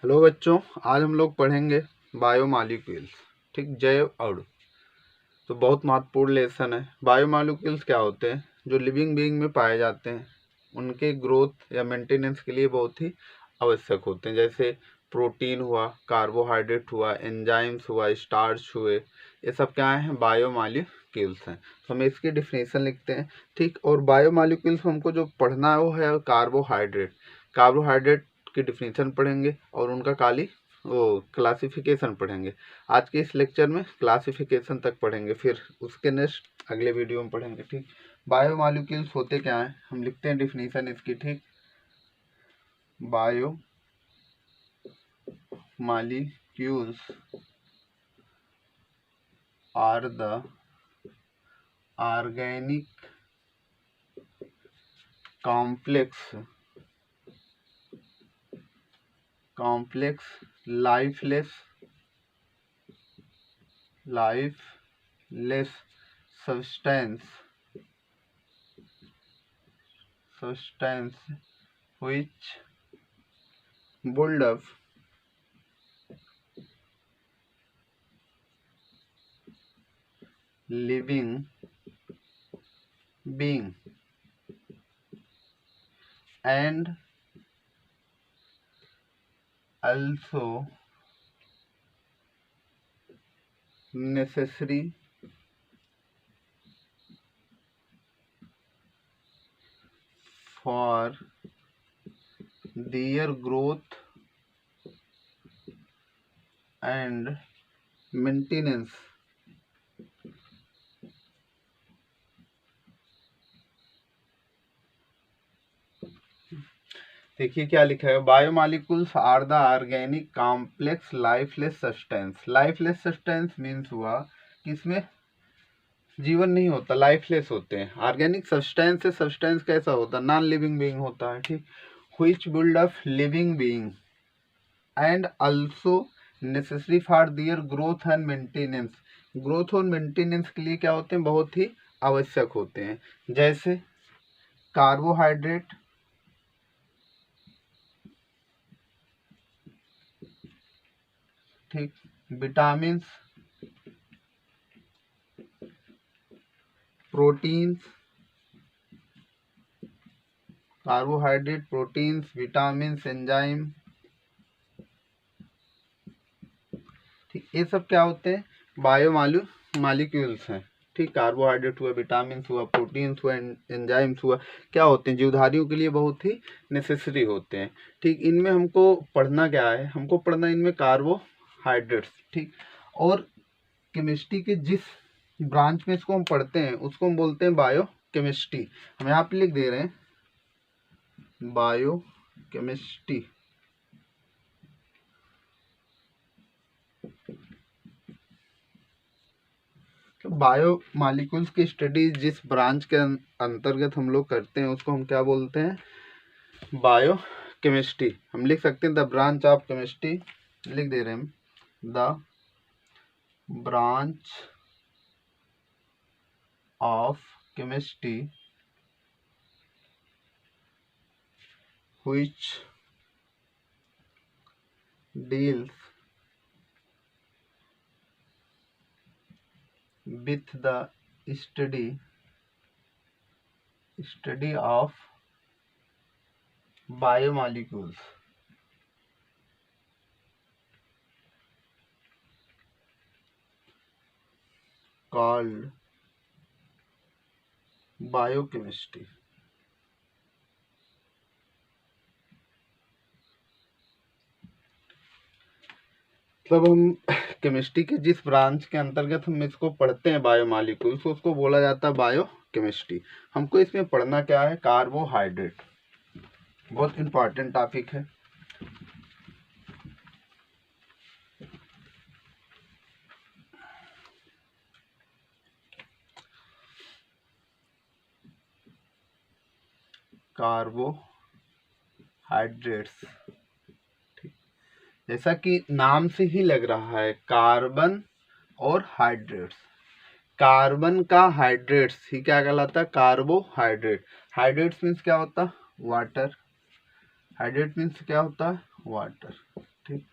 Hello बच्चों, आज हम लोग पढ़ेंगे बायोमॉलिक्यूल्स। ठीक, जैव अणु। तो बहुत महत्वपूर्ण लेसन है। बायोमॉलिक्यूल्स क्या होते हैं? जो लिविंग बीइंग में पाए जाते हैं, उनके ग्रोथ या मेंटेनेंस के लिए बहुत ही आवश्यक होते हैं। जैसे प्रोटीन हुआ, कार्बोहाइड्रेट हुआ, एंजाइम्स हुआ, स्टार्च हुए, ये सब क्या हैं? बायोमॉलिक्यूल्स हैं। तो हम इसकी डिफिनेशन लिखते हैं। ठीक, और बायोमॉलिक्यूल्स हमको जो पढ़ना है वो है कार्बोहाइड्रेट। कार्बोहाइड्रेट की डिफिनेशन पढ़ेंगे और उनका क्लासिफिकेशन पढ़ेंगे। आज के इस लेक्चर में क्लासिफिकेशन तक पढ़ेंगे, फिर उसके नेक्स्ट अगले वीडियो में पढ़ेंगे। ठीक, बायोमॉलिक्यूल्स होते क्या हैं? हम लिखते हैं डिफिनीशन इसकी। ठीक, bio molecules are the organic complex lifeless substance which build up living being and also necessary for their growth and maintenance। देखिए क्या लिखा है, biomolecules are the organic complex lifeless substance. Lifeless substance means हुआ कि इसमें जीवन नहीं होता, लाइफलेस होते हैं। ऑर्गेनिक सब्सटेंस से सब्सटेंस कैसा होता है? नॉन लिविंग बीइंग होता है। ठीक, which build up living being and also necessary for their growth and maintenance. Growth और मेंटेनेंस के लिए क्या होते हैं? बहुत ही आवश्यक होते हैं। जैसे कार्बोहाइड्रेट, ठीक, vitamin, proteins, carbohydrate, proteins, vitamin, enzyme. ठीक, ये सब क्या होते हैं? बायोमॉलिक्यूल्स हैं। ठीक, कार्बोहाइड्रेट हुआ, विटामिन हुआ, प्रोटीन्स हुआ, एंजाइम्स हुआ, क्या होते हैं? जीवधारियों के लिए बहुत ही नेसेसरी होते हैं। ठीक, इनमें हमको पढ़ना क्या है? हमको पढ़ना इनमें कार्बोहाइड्रेट्स। ठीक, और केमिस्ट्री के जिस ब्रांच में इसको हम पढ़ते हैं उसको हम बोलते हैं बायो केमिस्ट्री। हम यहाँ पे लिख दे रहे हैं बायो केमिस्ट्री। तो बायो मॉलिक्यूल्स की स्टडी जिस ब्रांच के अंतर्गत हम लोग करते हैं उसको हम क्या बोलते हैं? Bio chemistry. हम लिख सकते हैं द ब्रांच ऑफ केमिस्ट्री, लिख दे रहे हैं the branch of chemistry which deals with the study of biomolecules called biochemistry। मतलब हम केमिस्ट्री के जिस ब्रांच के अंतर्गत हम इसको पढ़ते हैं बायोमॉलिक्यूल्स, उसको बोला जाता है बायो केमिस्ट्री। हमको इसमें पढ़ना क्या है? कार्बोहाइड्रेट। बहुत इंपॉर्टेंट टॉपिक है। कार्बोहाइड्रेट्स, जैसा कि नाम से ही लग रहा है, कार्बन और हाइड्रेट्स। कार्बन का हाइड्रेट्स ही क्या कहलाता है? कार्बोहाइड्रेट। हाइड्रेट्स मीन्स क्या होता है? वाटर। हाइड्रेट मीन्स क्या होता है? वाटर। ठीक,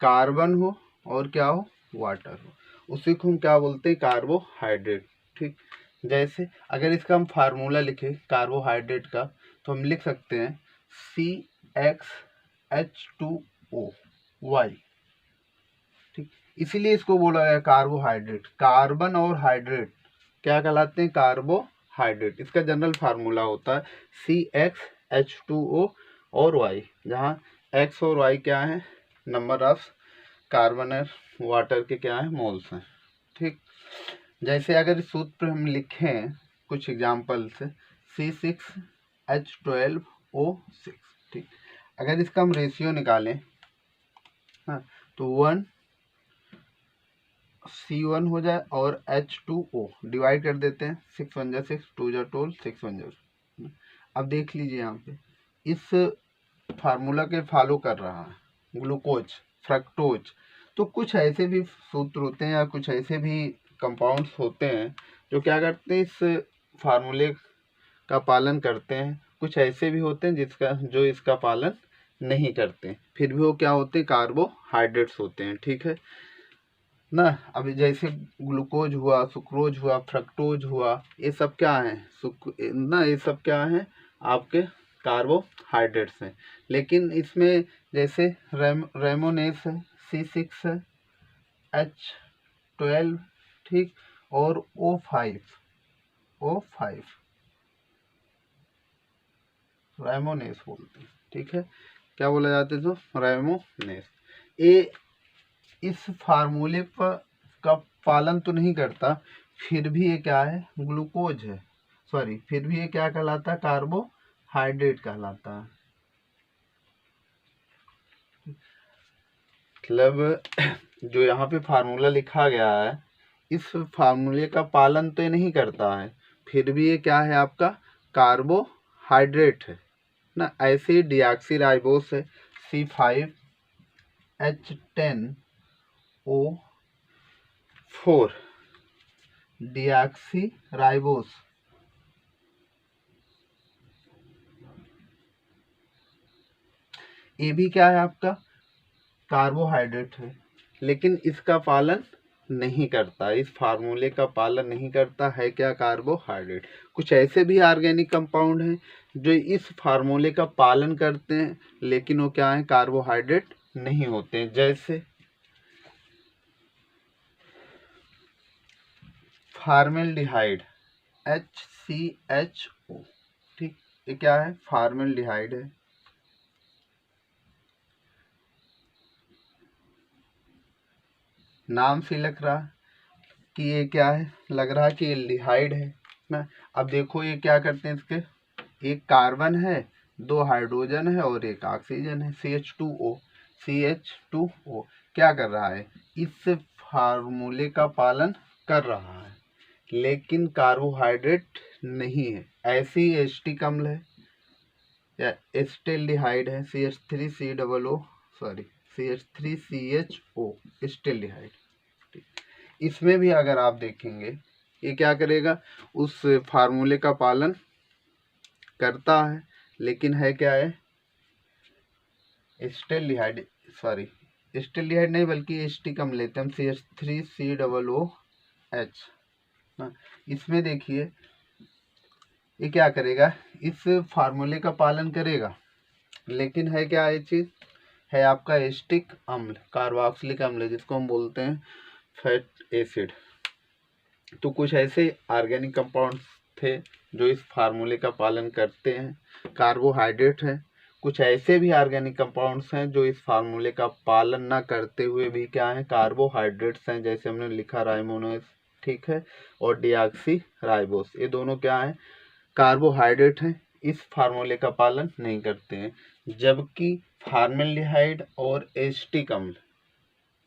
कार्बन हो और क्या हो, वाटर हो, उसी को हम क्या बोलते हैं, कार्बोहाइड्रेट। ठीक, जैसे अगर इसका हम फार्मूला लिखें कार्बोहाइड्रेट का, तो हम लिख सकते हैं CxH2O ठीक, इसीलिए इसको बोला गया कार्बोहाइड्रेट। कार्बन और हाइड्रेट क्या कहलाते हैं, कार्बोहाइड्रेट। इसका जनरल फार्मूला होता है CxH2O और Y, जहाँ X और Y क्या है, नंबर ऑफ कार्बन और वाटर के क्या है, मोल्स हैं। ठीक, जैसे अगर इस सूत्र पर हम लिखें कुछ एग्जाम्पल से, C6H12O6। ठीक, अगर इसका हम रेशियो निकालें, हाँ, तो 1C1 हो जाए और H2O डिवाइड कर देते हैं, 6 1 जा 6, 2 जा 12, 6 1 जा। अब देख लीजिए यहाँ पे इस फार्मूला के फॉलो कर रहा है ग्लूकोज, फ्रक्टोज। तो कुछ ऐसे भी सूत्र होते हैं या कुछ ऐसे भी कंपाउंड्स होते हैं जो क्या करते हैं, इस फार्मूले का पालन करते हैं। कुछ ऐसे भी होते हैं जो इसका पालन नहीं करते, फिर भी वो क्या होते हैं, कार्बोहाइड्रेट्स होते हैं। ठीक है ना। अभी जैसे ग्लूकोज हुआ, सुक्रोज हुआ, फ्रक्टोज हुआ, ये सब क्या है ना, ये सब क्या है, आपके कार्बोहाइड्रेट्स हैं। लेकिन इसमें जैसे रेमोनेस है, C6H12, ठीक, और O5 रेमोनेस बोलते हैं। ठीक है, क्या बोला जाता है, तो रेमोनेस। ये इस फार्मूले पर का पालन तो नहीं करता, फिर भी ये क्या है, ग्लूकोज है, सॉरी, फिर भी ये क्या कहलाता है, कार्बोहाइड्रेट कहलाता है। मतलब जो यहाँ पे फार्मूला लिखा गया है, इस फार्मूले का पालन तो ये नहीं करता है, फिर भी ये क्या है, आपका कार्बोहाइड्रेट है ना। ऐसे डिऑक्सीराइबोस है, C5H10O4 डिऑक्सीराइबोस, ये भी क्या है, आपका कार्बोहाइड्रेट है, लेकिन इसका पालन नहीं करता, इस फार्मूले का पालन नहीं करता है, क्या, कार्बोहाइड्रेट। कुछ ऐसे भी ऑर्गेनिक कंपाउंड हैं जो इस फार्मूले का पालन करते हैं, लेकिन वो क्या है, कार्बोहाइड्रेट नहीं होते हैं। जैसे फार्मेल्डिहाइड HCHO, ठीक, ये क्या है, फार्मेल्डिहाइड है। नाम से लग रहा कि ये क्या है, लग रहा कि एल्डिहाइड है ना। अब देखो ये क्या करते हैं, इसके एक कार्बन है, 2 हाइड्रोजन है और 1 ऑक्सीजन है, CH2O क्या कर रहा है, इस फार्मूले का पालन कर रहा है, लेकिन कार्बोहाइड्रेट नहीं है। ऐसी एस्टिक अम्ल है या एस्टेल्डिहाइड है, CH3COO, सॉरी, CH3CHO, एस्टेल्डिहाइड। इसमें भी अगर आप देखेंगे, ये क्या करेगा, उस फार्मूले का पालन करता है, लेकिन है क्या है, एस्टेल्डिहाइड, सॉरी, एस्टेल्डिहाइड नहीं बल्कि एस्टिक अम्ल लेते हैं हम, CH3COOH। इसमें देखिए ये क्या करेगा, इस फार्मूले का पालन करेगा, लेकिन है क्या, ये चीज है आपका एस्टिक अम्ल, कार्बोक्सिलिक अम्ल, जिसको हम बोलते हैं फैट एसिड। तो कुछ ऐसे ऑर्गेनिक कंपाउंड्स थे जो इस फार्मूले का पालन करते हैं, कार्बोहाइड्रेट है। कुछ ऐसे भी ऑर्गेनिक कंपाउंड्स हैं जो इस फार्मूले का पालन ना करते हुए भी क्या है, कार्बोहाइड्रेट्स हैं, जैसे हमने लिखा राइमोनोस, ठीक है, और डिऑक्सीराइबोस, ये दोनों क्या है, कार्बोहाइड्रेट हैं, इस फार्मूले का पालन नहीं करते हैं। जबकि फार्मेल्डिहाइड और एस्टिक अम्ल,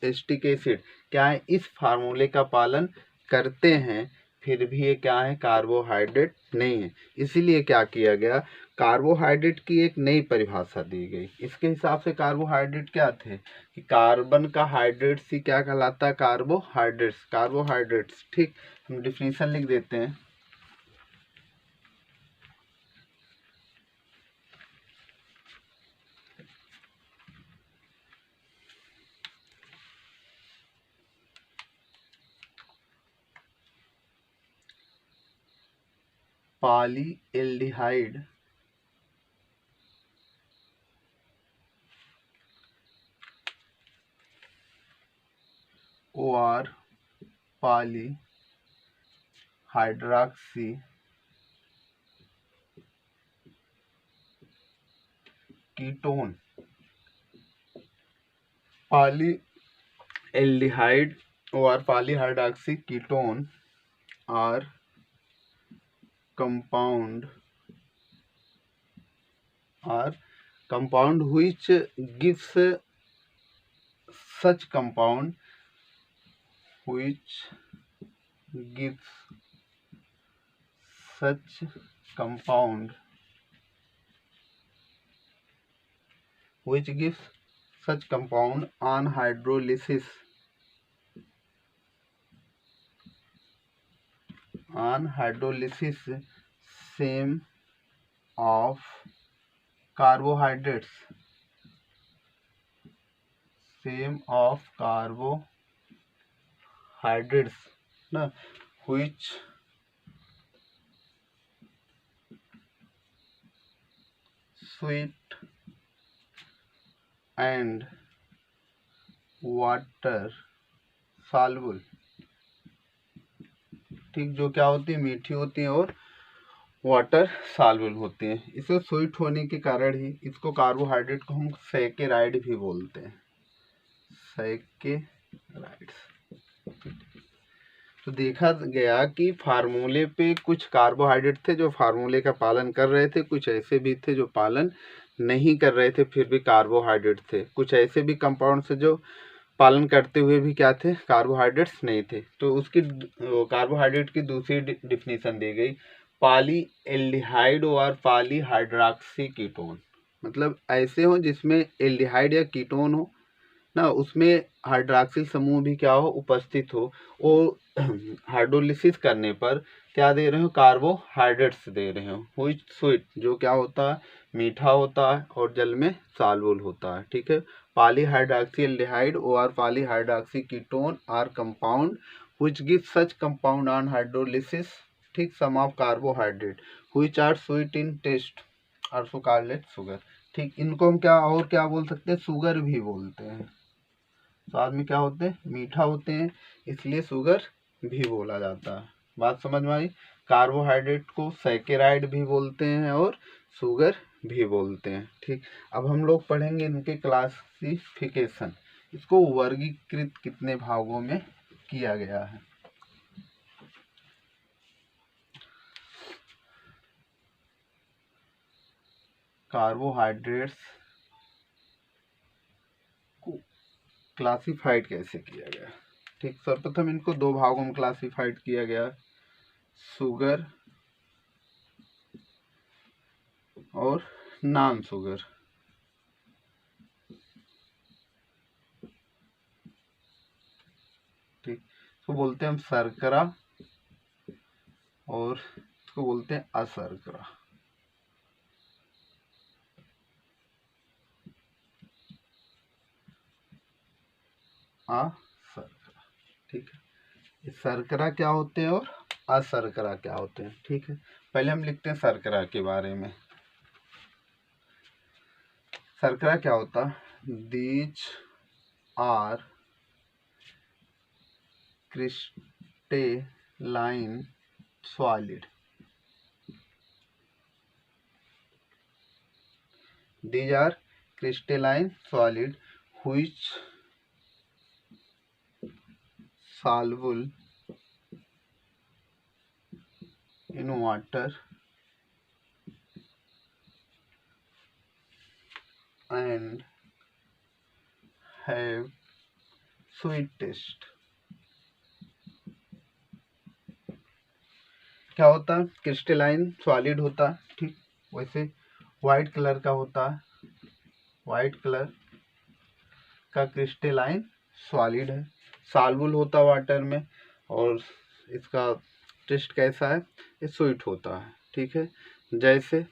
एस्टिक एसिड क्या है, इस फार्मूले का पालन करते हैं, फिर भी ये क्या है, कार्बोहाइड्रेट नहीं है। इसीलिए क्या किया गया, कार्बोहाइड्रेट की एक नई परिभाषा दी गई। इसके हिसाब से कार्बोहाइड्रेट क्या थे, कि कार्बन का हाइड्रेट्स ही क्या कहलाता है, कार्बोहाइड्रेट्स। ठीक, हम डिफिनीशन लिख देते हैं। पॉलीएल्डिहाइड और पॉलीहाइड्रॉक्सी कीटोन। पॉलीएल्डिहाइड और polyhydroxy ketone are compound which gives such compound which gives such compound on hydrolysis same of carbohydrates ना, which sweet and water soluble। ठीक, जो क्या होती है, मीठी होती है और वाटर सॉल्युबल होती हैं। इसे स्वीट होने के कारण ही इसको कार्बोहाइड्रेट को हम सैकेराइड भी बोलते हैं, सैकेराइड्स। तो देखा गया कि फार्मूले पे कुछ कार्बोहाइड्रेट थे जो फार्मूले का पालन कर रहे थे, कुछ ऐसे भी थे जो पालन नहीं कर रहे थे फिर भी कार्बोहाइड्रेट थे, कुछ ऐसे भी कंपाउंड थे जो पालन करते हुए भी क्या थे, कार्बोहाइड्रेट्स नहीं थे। तो उसकी कार्बोहाइड्रेट की दूसरी डिफिनीशन दी गई, पॉलीएल्डिहाइड और पॉलीहाइड्रॉक्सी कीटोन। मतलब ऐसे हो जिसमें एल्डिहाइड या कीटोन हो ना, उसमें हाइड्रॉक्सिल समूह भी क्या हो, उपस्थित हो, वो हाइड्रोलिसिस करने पर क्या दे रहे हो, कार्बोहाइड्रेट्स दे रहे हो। व्हिच स्वीट, जो क्या होता है, मीठा होता है और जल में सॉल्युबल होता है। ठीक है, पॉलीहाइड्रॉक्सी एल्डिहाइड और polyhydroxy ketone are compound which give such compound on hydrolysis, ठीक, some of carbohydrate which are sweet in taste also called sugar. ठीक, इनको हम क्या और क्या बोल सकते हैं, शुगर भी बोलते हैं। स्वाद में क्या होते हैं, मीठा होते हैं, इसलिए शुगर भी बोला जाता है। बात समझ में आई। कार्बोहाइड्रेट को सैकेराइड भी बोलते हैं और शुगर भी बोलते हैं। ठीक, अब हम लोग पढ़ेंगे इनके क्लासिफिकेशन, इसको वर्गीकृत कितने भागों में किया गया है। कार्बोहाइड्रेट्स को क्लासिफाइड कैसे किया गया। ठीक, सर्वप्रथम इनको दो भागों में क्लासिफाइड किया गया, शुगर और नॉन शुगर। ठीक, इसको बोलते हैं हम शर्करा और इसको बोलते हैं अशर्करा। अशर्करा, ठीक है, ये शर्करा क्या होते हैं और अशर्करा क्या होते हैं। ठीक है, पहले हम लिखते हैं शर्करा के बारे में। शर्करा क्या होता है, these are crystalline solid, these are crystalline solid which soluble in water and have sweet taste। क्या होता है, क्रिस्टलाइन सॉलिड होता है। ठीक, वैसे वाइट कलर का होता है, वाइट कलर का क्रिस्टलाइन सॉलिड है, सॉल्युबल होता है वाटर में, और इसका टेस्ट कैसा है, ये स्वीट होता है। ठीक है, जैसे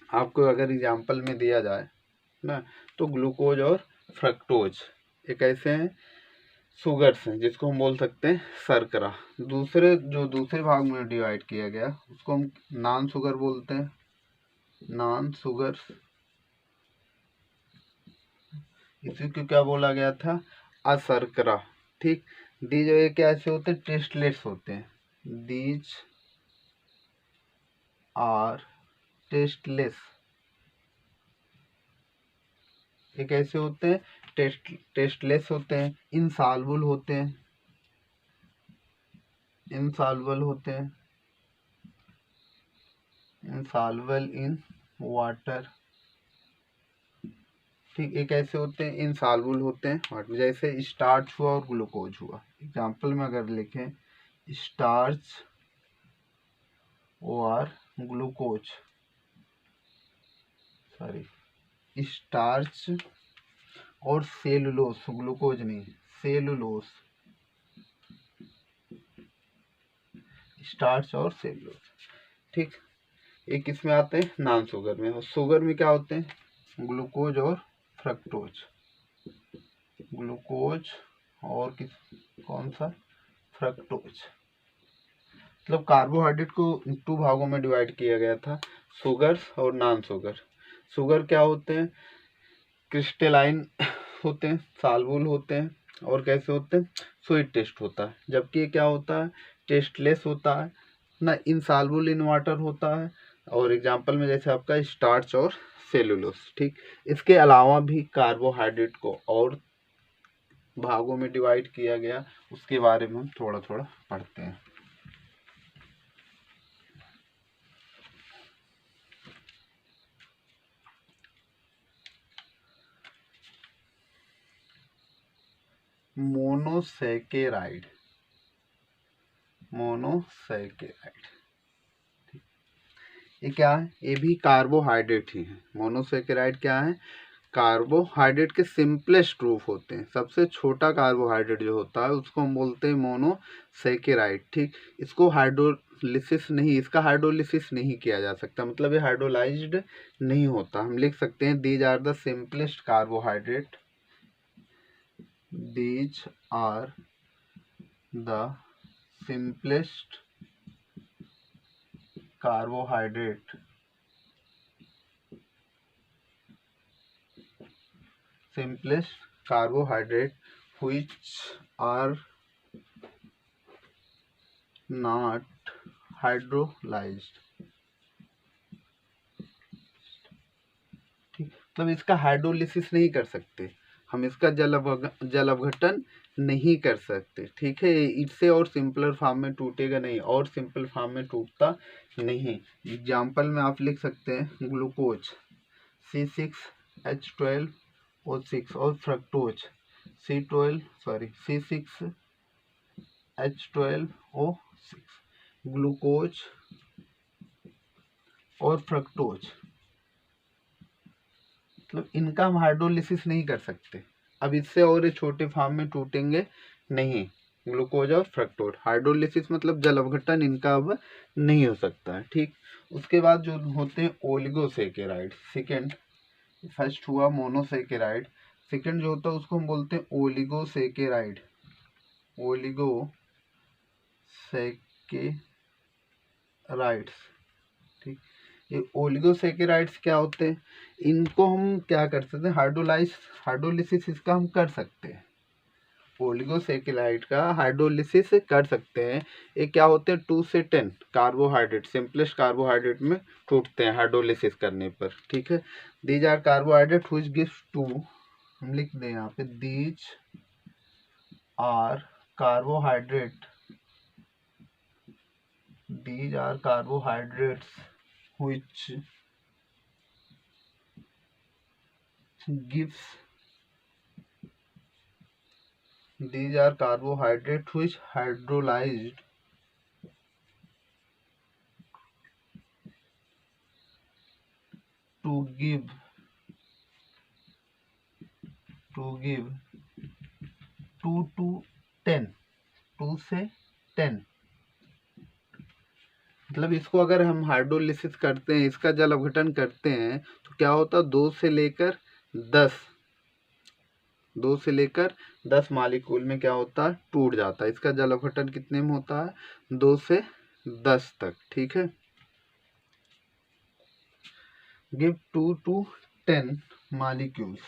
आपको अगर एग्जाम्पल में दिया जाए ना, तो ग्लूकोज और फ्रक्टोज एक ऐसे हैं शुगर्स हैं जिसको हम बोल सकते हैं शर्करा। दूसरे भाग में डिवाइड किया गया उसको हम नॉन शुगर बोलते हैं, नॉन शुगर्स। इसी को क्या बोला गया था, अशर्करा। ठीक, दी जो ये कैसे होते हैं, टेस्टलेस होते हैं, दीज आर टेस्टलेस। ये कैसे होते हैं, टेस्टलेस होते हैं, इनसॉल्युबल होते हैं, इनसॉल्युबल होते हैं, इनसॉल्युबल इन वाटर। ठीक, ये कैसे होते हैं, इनसॉल्युबल होते हैं वाटर। जैसे स्टार्च हुआ और ग्लूकोज हुआ। एग्जाम्पल में अगर लिखें, स्टार्च और ग्लूकोज, सॉरी स्टार्च और सेलुलोस, ग्लूकोज नहीं, सेलुलोस, स्टार्च और सेलुलोस। ठीक, एक किसमें आते हैं, नॉन शुगर में। और शुगर में क्या होते हैं, ग्लूकोज और फ्रक्टोज, ग्लूकोज और कौन सा, फ्रक्टोज। मतलब कार्बोहाइड्रेट को 2 भागों में डिवाइड किया गया था, शुगर्स और नॉन शुगर। शुगर क्या होते हैं, क्रिस्टलाइन होते हैं, सॉल्युबल होते हैं, और कैसे होते हैं, स्वीट टेस्ट होता है। जबकि ये क्या होता है, टेस्टलेस होता है ना, इनसॉल्युबल इन वाटर होता है। और एग्जांपल में जैसे आपका स्टार्च और सेलुलोस। ठीक, इसके अलावा भी कार्बोहाइड्रेट को और भागों में डिवाइड किया गया, उसके बारे में हम थोड़ा थोड़ा पढ़ते हैं। मोनोसैकेराइड, मोनोसैकेराइड ये क्या है, ये भी कार्बोहाइड्रेट ही है। मोनोसैकेराइड क्या है, कार्बोहाइड्रेट के सिंपलेस्ट रूप होते हैं। सबसे छोटा कार्बोहाइड्रेट जो होता है उसको हम बोलते हैं मोनोसैकेराइड। ठीक, इसको हाइड्रोलिसिस नहीं, इसका हाइड्रोलिसिस नहीं किया जा सकता, मतलब ये हाइड्रोलाइज्ड नहीं होता। हम लिख सकते हैं, these are the simplest carbohydrate, these are the simplest carbohydrate, which are not hydrolyzed। ठीक, मतलब इसका हाइड्रोलिसिस नहीं कर सकते हम, इसका जल अपघटन नहीं कर सकते। ठीक है, इससे और सिंपलर फॉर्म में टूटेगा नहीं, और सिंपल फॉर्म में टूटता नहीं। एग्जाम्पल में आप लिख सकते हैं, ग्लूकोज C6H12O6 और फ्रक्टोज C6H12O6, ग्लूकोज और फ्रक्टोज, मतलब इनका हम हाइड्रोलिसिस नहीं कर सकते। अब इससे और ये छोटे फॉर्म में टूटेंगे नहीं, ग्लूकोज और फ्रक्टोज। हाइड्रोलिसिस मतलब जल अपघटन इनका अब नहीं हो सकता है। ठीक, उसके बाद जो होते हैं ओलिगोसैकेराइड। सेकेंड, फर्स्ट हुआ मोनोसैकेराइड, सेकेंड जो होता है उसको हम बोलते हैं ओलिगोसैकेराइड, ओलिगोसैकेराइड्स। ठीक, ये ओलिगोसैकेराइड्स क्या होते हैं, इनको हम क्या कर सकते हैं, हाइड्रोलिसिस इसका हम कर सकते हैं। ओलिगोसैकेराइड का हाइड्रोलिसिस कर सकते हैं। ये क्या होते हैं, 2 से 10 कार्बोहाइड्रेट, सिंपलेस्ट कार्बोहाइड्रेट में टूटते हैं हाइड्रोलिसिस करने पर। ठीक है, these are carbohydrate which gives to, हम लिख दें यहाँ पे, these are carbohydrate, these are carbohydrates which gives, these are carbohydrates which hydrolyzed to give 2 to 10, 2 से 10। मतलब इसको अगर हम हाइड्रोलिसिस करते हैं, इसका जल अपघटन करते हैं, तो क्या होता है, 2 से लेकर 10 2 से लेकर 10 मॉलिक्यूल में क्या होता है, टूट जाता है। इसका जल अपघटन कितने में होता है, 2 से 10 तक। ठीक है, गिव 2 to 10 मॉलिक्यूल्स।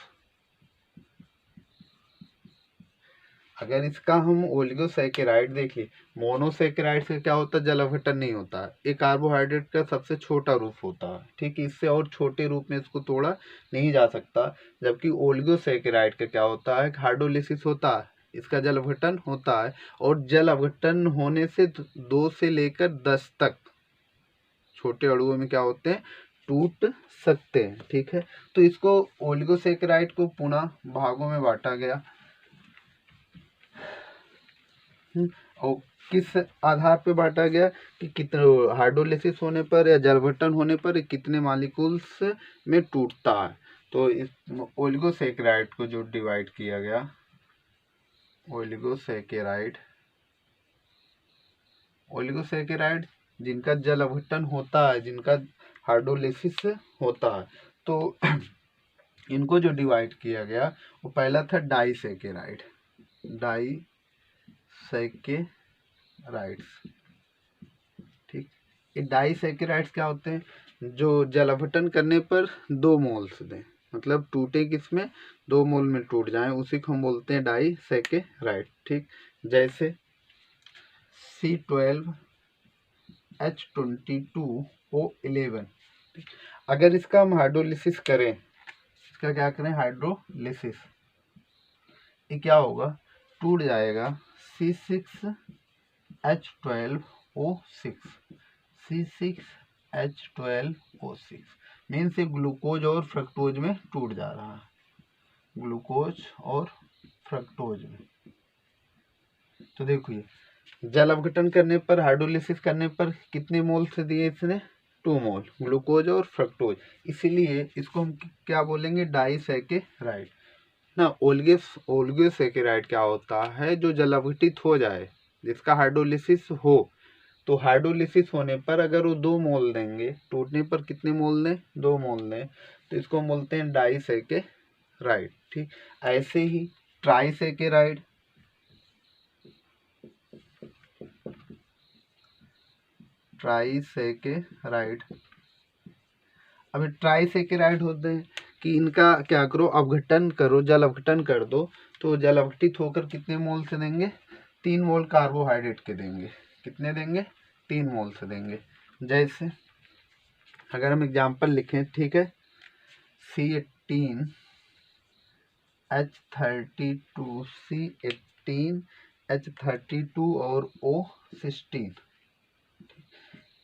अगर इसका हम ओलिगोसैकेराइड देखिए, मोनोसैकेराइड से क्या होता है, जल अपघटन नहीं होता है। ये कार्बोहाइड्रेट का सबसे छोटा रूप होता है। ठीक है, इससे और छोटे रूप में इसको तोड़ा नहीं जा सकता। जबकि ओलिगोसैकेराइड का क्या होता है, हाइड्रोलिसिस होता है, इसका जल अपघटन होता है। और जल अपघटन होने से 2 से लेकर 10 तक छोटे अणुओं में क्या होते हैं, टूट सकते हैं। ठीक है, तो इसको ओलिगोसैकेराइड को पुनः भागों में बांटा गया। और किस आधार पे बांटा गया कि कितने हाइड्रोलिसिस होने पर या जलघटन होने पर कितने मॉलिक्यूल्स में टूटता है। तो इस ओलिगोसैकेराइड को जो डिवाइड किया गया, ओलिगोसैकेराइड जिनका जल अपघटन होता है, जिनका हाइड्रोलिसिस होता है, तो इनको जो डिवाइड किया गया वो पहला था डाइसैकेराइड। ठीक, ये डाइसैकेराइड्स क्या होते हैं, जो जल अपघटन करने पर 2 मोल्स दें, मतलब टूटे किसमें, 2 मोल में टूट जाएं, उसी को हम बोलते हैं डाइसैकेराइड। ठीक, जैसे C12H22O11। अगर इसका हम हाइड्रोलिसिस करें, इसका क्या करें, हाइड्रोलिसिस, ये क्या होगा, टूट जाएगा C6H12O6 मीन्स ये ग्लूकोज और फ्रक्टोज में टूट जा रहा है, ग्लूकोज और फ्रक्टोज में। तो देखिए, जल अपघटन करने पर, हाइड्रोलिसिस करने पर कितने मोल से दिए इसने, 2 मोल ग्लूकोज और फ्रक्टोज, इसीलिए इसको हम क्या बोलेंगे, डाइसैकेराइड ना। ओलिगोसैकेराइड क्या होता है, जो जल अपघटित हो जाए, जिसका हाइड्रोलिसिस हो, तो हाइड्रोलिसिस होने पर अगर वो 2 मोल देंगे, टूटने पर कितने मोल दें, 2 मोल दें, तो इसको हम बोलते हैं डाइसैकेराइड। ठीक, ऐसे ही ट्राइसैकेराइड, अब ट्राइसैकेराइड होते हैं कि इनका क्या करो, अपघटन करो, जल अपघटन कर दो, तो जल अपघटित होकर कितने मोल से देंगे, 3 मोल कार्बोहाइड्रेट के देंगे। कितने देंगे, 3 मोल से देंगे। जैसे अगर हम एग्जाम्पल लिखें, ठीक है, C18H32 और O16,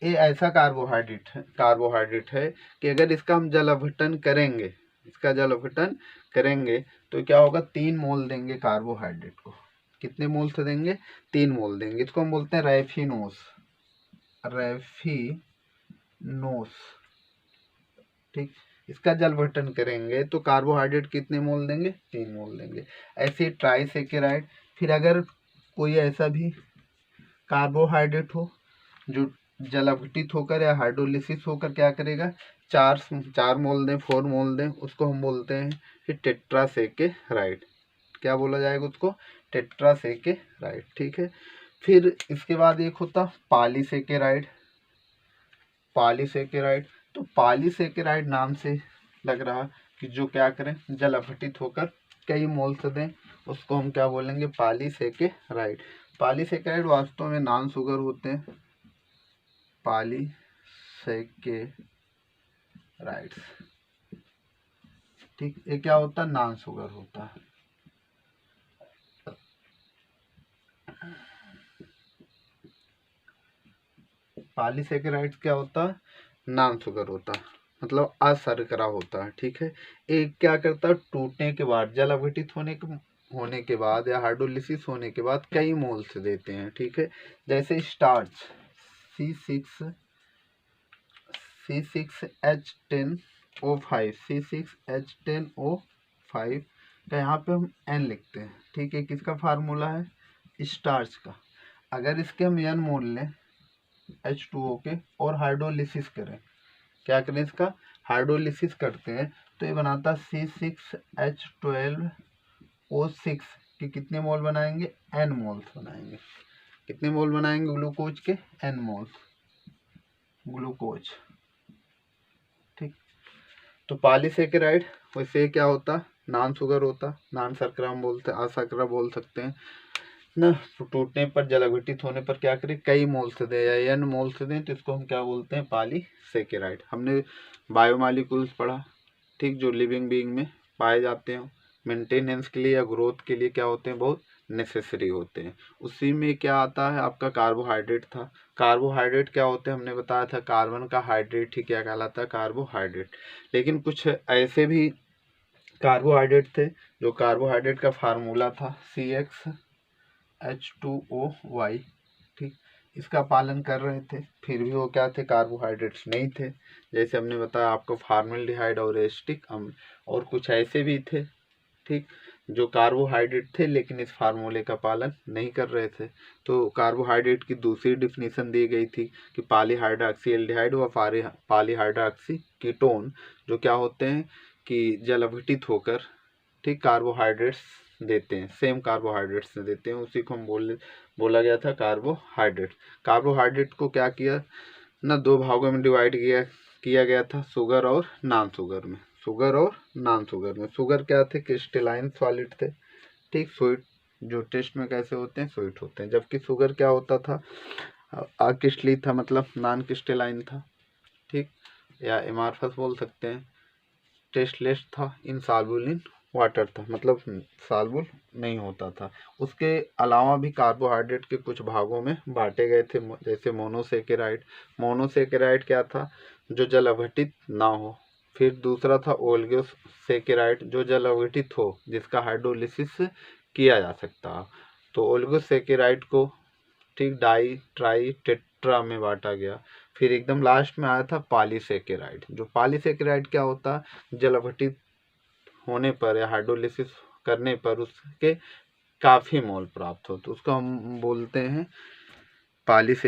ये ऐसा कार्बोहाइड्रेट है कि अगर इसका हम जल अपघटन करेंगे, इसका जल अपघटन करेंगे तो क्या होगा, 3 मोल देंगे कार्बोहाइड्रेट को। कितने मोल से देंगे, 3 मोल देंगे। इसको हम बोलते हैं रैफिनोस। ठीक, इसका जल अपघटन करेंगे तो कार्बोहाइड्रेट कितने मोल देंगे, 3 मोल देंगे। ऐसे ट्राइसैकेराइड, फिर अगर कोई ऐसा भी कार्बोहाइड्रेट हो जो जल अपघटित होकर या हाइड्रोलिसिस होकर क्या करेगा, 4 मोल दें, 4 मोल दें, उसको हम बोलते हैं फिर टेट्रासैकेराइड। क्या बोला जाएगा उसको, टेट्रासैकेराइड। ठीक है, फिर इसके बाद एक होता पॉलीसैकेराइड। तो पॉलीसैकेराइड नाम से लग रहा कि जो क्या करें, जल अपघटित होकर कई मोल से दें, उसको हम क्या बोलेंगे, पॉलीसैकेराइड। पॉलीसैकेराइड वास्तव में नॉन शुगर होते हैं, पॉलीसैकेराइड्स। ठीक, ये क्या होता है, नॉन शुगर होता है। पॉलीसैकेराइड्स क्या होता है, नॉन शुगर होता है, मतलब अशर्करा होता है। ठीक है, एक क्या करता है, टूटने के बाद, जल अपघटित होने के बाद या हाइड्रोलिसिस होने के बाद कई मोल से देते हैं। ठीक है, जैसे स्टार्च C6H10O5 का यहाँ पे हम N लिखते हैं। ठीक है, किसका फार्मूला है, स्टार्च का। अगर इसके हम N मोल लें H2O के और हाइड्रोलिसिस करें, क्या करें, इसका हाइड्रोलिसिस करते हैं, तो ये बनाता C6H12O O6 के कितने मोल बनाएंगे, N मोल्स बनाएंगे। कितने मोल बनाएंगे ग्लूकोज के, N मोल्स ग्लूकोज। ठीक, तो पॉलीसेकेराइड वैसे क्या होता, नॉन शुगर होता, नॉन शर्करा हम बोलते हैं, अशर्करा बोल सकते हैं ना। टूटने पर, जल अघटित होने पर क्या करें, कई मोल्स दें या N मोल्स दें, तो इसको हम क्या बोलते हैं, पॉलीसेकेराइड। हमने बायोमॉलिक्यूल्स पढ़ा, ठीक, जो लिविंग बीइंग में पाए जाते हैं, मेंटेनेंस के लिए या ग्रोथ के लिए क्या होते हैं, बहुत नेसेसरी होते हैं। उसी में क्या आता है आपका कार्बोहाइड्रेट था। कार्बोहाइड्रेट क्या होते हैं, हमने बताया था कार्बन का हाइड्रेट ही क्या कहलाता है, कार्बोहाइड्रेट। लेकिन कुछ ऐसे भी कार्बोहाइड्रेट थे जो कार्बोहाइड्रेट का फार्मूला था CxH2OY, ठीक, इसका पालन कर रहे थे, फिर भी वो क्या थे, कार्बोहाइड्रेट्स नहीं थे। जैसे हमने बताया आपको फॉर्मेल्डिहाइड और एसिटिक अम्ल, और कुछ ऐसे भी थे, ठीक, जो कार्बोहाइड्रेट थे लेकिन इस फार्मूले का पालन नहीं कर रहे थे। तो कार्बोहाइड्रेट की दूसरी डिफिनीशन दी गई थी कि पॉलीहाइड्रॉक्सी एल्डिहाइड व पॉलीहाइड्रॉक्सी कीटोन जो क्या होते हैं कि जल अभिटित होकर, ठीक, कार्बोहाइड्रेट्स देते हैं, सेम कार्बोहाइड्रेट्स देते हैं, उसी को हम बोला गया था कार्बोहाइड्रेट। कार्बोहाइड्रेट को क्या किया ना, दो भागों में डिवाइड किया गया था, शुगर और नॉन शुगर में। शुगर और नॉन शुगर में, शुगर क्या थे, क्रिस्टलाइन सॉलिड थे, ठीक, स्वीट, जो टेस्ट में कैसे होते हैं, स्वीट होते हैं। जबकि शुगर क्या होता था, अक्रिस्टलीय था, मतलब नॉन क्रिस्टलाइन था, ठीक, या एमार्फस बोल सकते हैं, टेस्टलेस था, इनसॉल्युबल इन वाटर था, मतलब सॉल्युबल नहीं होता था। उसके अलावा भी कार्बोहाइड्रेट के कुछ भागों में बांटे गए थे, जैसे मोनोसेकेराइड। मोनोसेकेराइड क्या था, जो जल अवघटित ना हो। फिर दूसरा था ओलिगोसेकेराइड, जो जल अवघटित हो, जिसका हाइड्रोलिसिस किया जा सकता हो। तो ओलिगोसेकेराइड को, ठीक, डाई ट्राई टेट्रा में बांटा गया। फिर एकदम लास्ट में आया था पॉलीसेकेराइड। जो पॉलीसेकेराइड क्या होता है, जल अवघटित होने पर या हाइड्रोलिसिस करने पर उसके काफ़ी मोल प्राप्त हो, तो उसको हम बोलते हैं पॉलीसे